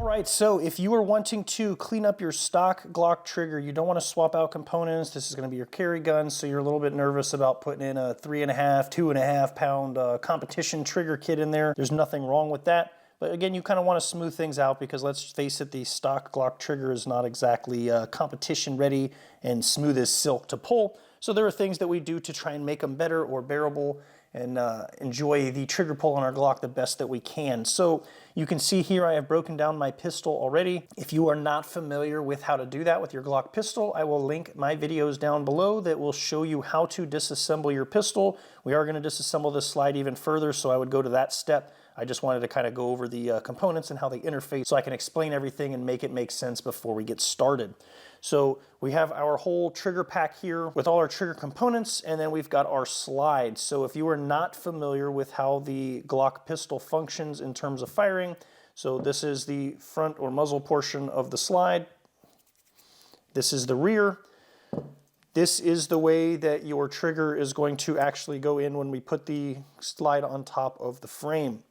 right, so if you are wanting to clean up your stock Glock trigger, you don't want to swap out components. This is going to be your carry gun, so you're a little bit nervous about putting in a 3.5, 2.5 pound competition trigger kit in there. There's nothing wrong with that. But again, you kind of want to smooth things out because let's face it, the stock Glock trigger is not exactly competition ready and smooth as silk to pull. So there are things that we do to try and make them better or bearable and enjoy the trigger pull on our Glock the best that we can. So you can see here I have broken down my pistol already. If you are not familiar with how to do that with your Glock pistol, I will link my videos down below that will show you how to disassemble your pistol. We are going to disassemble this slide even further, so I would go to that step. I just wanted to kind of go over the components and how they interface so I can explain everything and make it make sense before we get started. So we have our whole trigger pack here with all our trigger components, and then we've got our slide. So if you are not familiar with how the Glock pistol functions in terms of firing, so this is the front or muzzle portion of the slide. This is the rear. This is the way that your trigger is going to actually go in when we put the slide on top of the frame.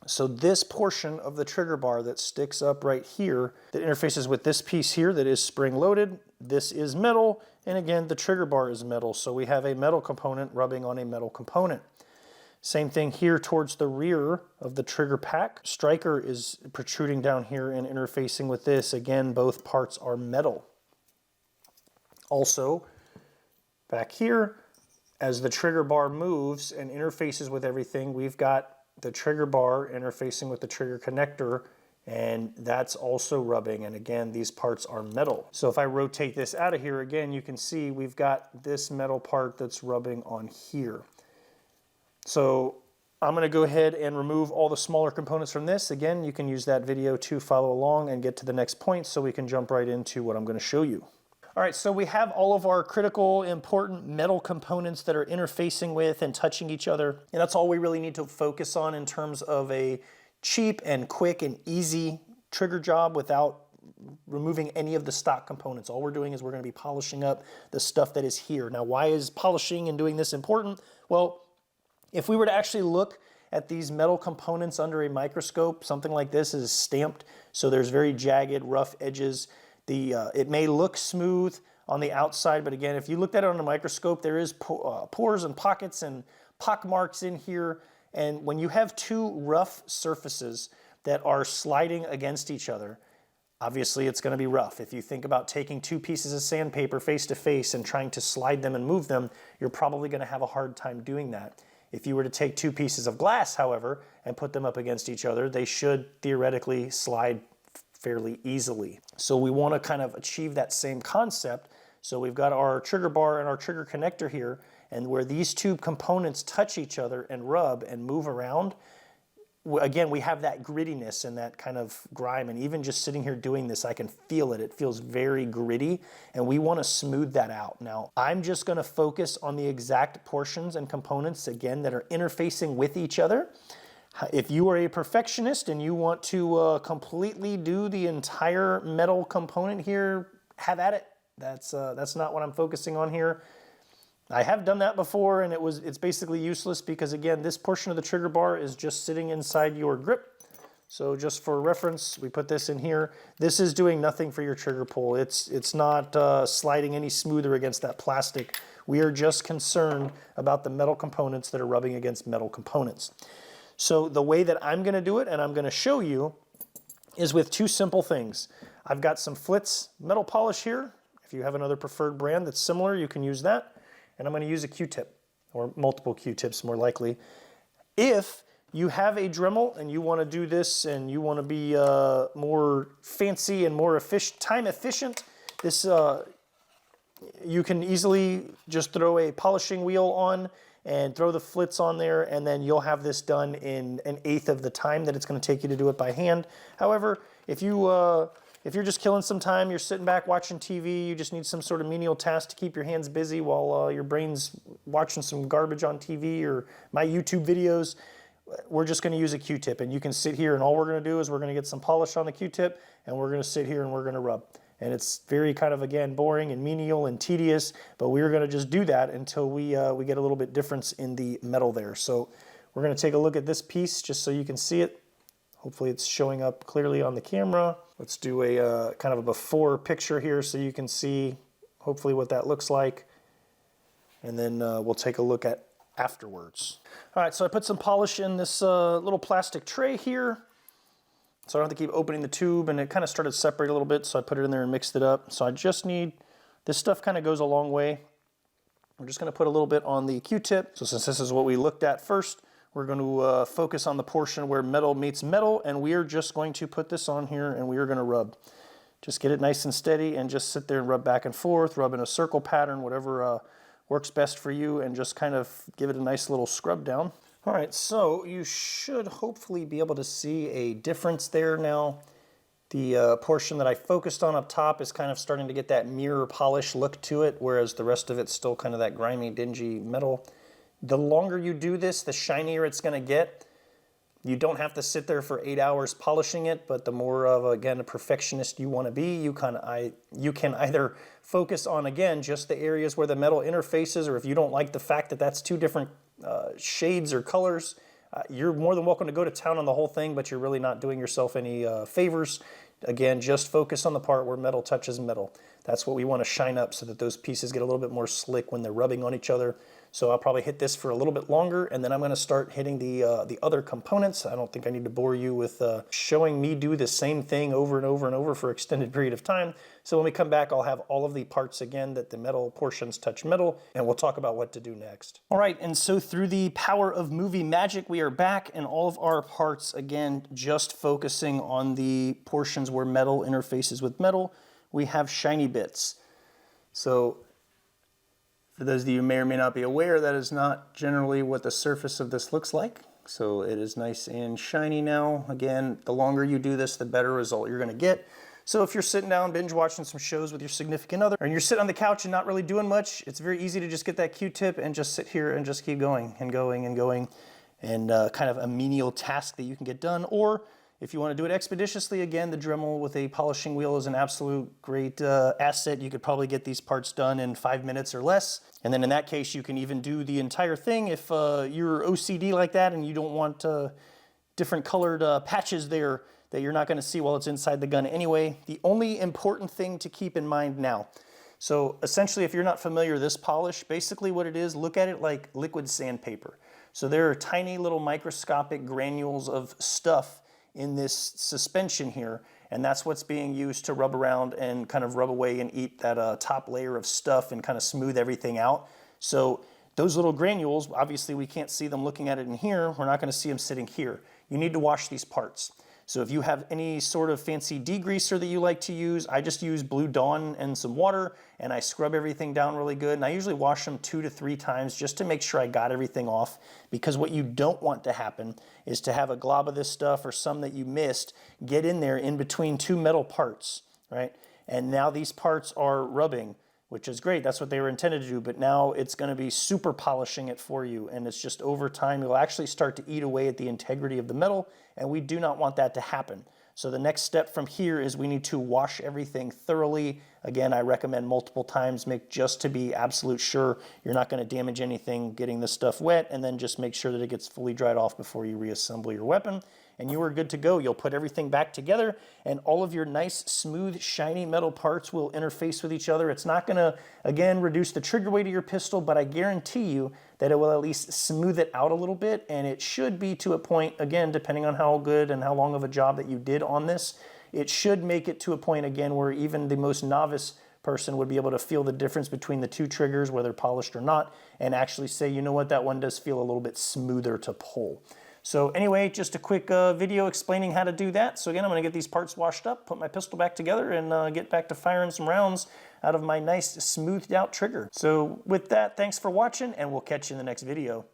So this portion of the trigger bar that sticks up right here, that interfaces with this piece here that is spring-loaded, this is metal, and again, the trigger bar is metal. So we have a metal component rubbing on a metal component. Same thing here towards the rear of the trigger pack. Striker is protruding down here and interfacing with this. Again, both parts are metal. Also, back here, as the trigger bar moves and interfaces with everything, we've got the trigger bar interfacing with the trigger connector, and that's also rubbing. And again, these parts are metal. So if I rotate this out of here again, you can see we've got this metal part that's rubbing on here. So I'm going to go ahead and remove all the smaller components from this. Again, you can use that video to follow along and get to the next point so we can jump right into what I'm going to show you. All right, so we have all of our critical, important metal components that are interfacing with and touching each other. And that's all we really need to focus on in terms of a cheap and quick and easy trigger job without removing any of the stock components. All we're doing is we're going to be polishing up the stuff that is here. Now, why is polishing and doing this important? Well, if we were to actually look at these metal components under a microscope, something like this is stamped, so there's very jagged, rough edges. It may look smooth on the outside, but again, if you looked at it on a microscope, there is pores and pockets and pock marks in here. And when you have two rough surfaces that are sliding against each other, obviously it's going to be rough. If you think about taking two pieces of sandpaper face to face and trying to slide them and move them, you're probably going to have a hard time doing that. If you were to take two pieces of glass, however, and put them up against each other, they should theoretically slide fairly easily. So we want to kind of achieve that same concept. So we've got our trigger bar and our trigger connector here, and where these two components touch each other and rub and move around, again, we have that grittiness and that kind of grime. And even just sitting here doing this, I can feel it. It feels very gritty, and we want to smooth that out. Now, I'm just going to focus on the exact portions and components, again, that are interfacing with each other. If you are a perfectionist and you want to completely do the entire metal component here, have at it. That's not what I'm focusing on here. I have done that before, and it's basically useless because, again, this portion of the trigger bar is just sitting inside your grip. So just for reference, we put this in here. This is doing nothing for your trigger pull. It's not sliding any smoother against that plastic. We are just concerned about the metal components that are rubbing against metal components. So the way that I'm going to do it, and I'm going to show you, is with two simple things. I've got some Flitz metal polish here. If you have another preferred brand that's similar, you can use that. And I'm going to use a Q-tip, or multiple Q-tips more likely. If you have a Dremel and you want to do this and you want to be more fancy and more time efficient, you can easily just throw a polishing wheel on and throw the Flitz on there, and then you'll have this done in 1/8 of the time that it's going to take you to do it by hand. However, if you're just killing some time, you're sitting back watching TV, you just need some sort of menial task to keep your hands busy while your brain's watching some garbage on TV or my YouTube videos, we're just going to use a Q-tip. And you can sit here, and all we're going to do is we're going to get some polish on the Q-tip, and we're going to sit here and we're going to rub. And it's very kind of, again, boring and menial and tedious, but we're going to just do that until we get a little bit difference in the metal there. So we're going to take a look at this piece just so you can see it. Hopefully it's showing up clearly on the camera. Let's do a kind of a before picture here so you can see hopefully what that looks like. And then we'll take a look at afterwards. All right, so I put some polish in this little plastic tray here. So I don't have to keep opening the tube, and it kind of started to separate a little bit, so I put it in there and mixed it up. So I just need, this stuff kind of goes a long way. I'm just going to put a little bit on the Q-tip. So since this is what we looked at first, we're going to focus on the portion where metal meets metal, and we are just going to put this on here and we are going to rub. Just get it nice and steady and just sit there and rub back and forth, rub in a circle pattern, whatever works best for you, and just kind of give it a nice little scrub down. All right, so you should hopefully be able to see a difference there now. The portion that I focused on up top is kind of starting to get that mirror polish look to it, whereas the rest of it's still kind of that grimy, dingy metal. The longer you do this, the shinier it's going to get. You don't have to sit there for 8 hours polishing it, but the more of, again, a perfectionist you want to be, you can either focus on, again, just the areas where the metal interfaces, or if you don't like the fact that that's two different shades or colors, you're more than welcome to go to town on the whole thing, but you're really not doing yourself any favors. Again, just focus on the part where metal touches metal. That's what we want to shine up so that those pieces get a little bit more slick when they're rubbing on each other. So I'll probably hit this for a little bit longer, and then I'm going to start hitting the other components. I don't think I need to bore you with showing me do the same thing over and over and over for an extended period of time. So when we come back, I'll have all of the parts again that the metal portions touch metal, and we'll talk about what to do next. All right, and so through the power of movie magic, we are back, and all of our parts, again, just focusing on the portions where metal interfaces with metal, we have shiny bits. So for those of you who may or may not be aware, that is not generally what the surface of this looks like. So it is nice and shiny now. Again, the longer you do this, the better result you're going to get. So if you're sitting down binge watching some shows with your significant other, and you're sitting on the couch and not really doing much, it's very easy to just get that Q-tip and just sit here and just keep going and going and going, and kind of a menial task that you can get done. Or if you want to do it expeditiously, again, the Dremel with a polishing wheel is an absolute great asset. You could probably get these parts done in 5 minutes or less. And then in that case, you can even do the entire thing if you're OCD like that and you don't want different colored patches there that you're not going to see while it's inside the gun anyway. The only important thing to keep in mind now. So essentially, if you're not familiar with this polish, basically what it is, look at it like liquid sandpaper. So there are tiny little microscopic granules of stuff in this suspension here, and that's what's being used to rub around and kind of rub away and eat that top layer of stuff and kind of smooth everything out. So those little granules, obviously we can't see them looking at it in here, we're not going to see them sitting here. You need to wash these parts. So if you have any sort of fancy degreaser that you like to use, I just use Blue Dawn and some water, and I scrub everything down really good. And I usually wash them 2 to 3 times just to make sure I got everything off, because what you don't want to happen is to have a glob of this stuff or some that you missed get in there in between 2 metal parts, right? And now these parts are rubbing, which is great. That's what they were intended to do, but now it's going to be super polishing it for you, and it's just over time, you'll actually start to eat away at the integrity of the metal, and we do not want that to happen. So the next step from here is we need to wash everything thoroughly. Again, I recommend multiple times, just to be absolute sure you're not going to damage anything getting this stuff wet, and then just make sure that it gets fully dried off before you reassemble your weapon, and you are good to go. You'll put everything back together, and all of your nice, smooth, shiny metal parts will interface with each other. It's not going to, again, reduce the trigger weight of your pistol, but I guarantee you that it will at least smooth it out a little bit, and it should be to a point, again, depending on how good and how long of a job that you did on this, it should make it to a point, again, where even the most novice person would be able to feel the difference between the 2 triggers, whether polished or not, and actually say, you know what, that one does feel a little bit smoother to pull. So anyway, just a quick video explaining how to do that. So again, I'm going to get these parts washed up, put my pistol back together, and get back to firing some rounds out of my nice smoothed out trigger. So with that, thanks for watching, and we'll catch you in the next video.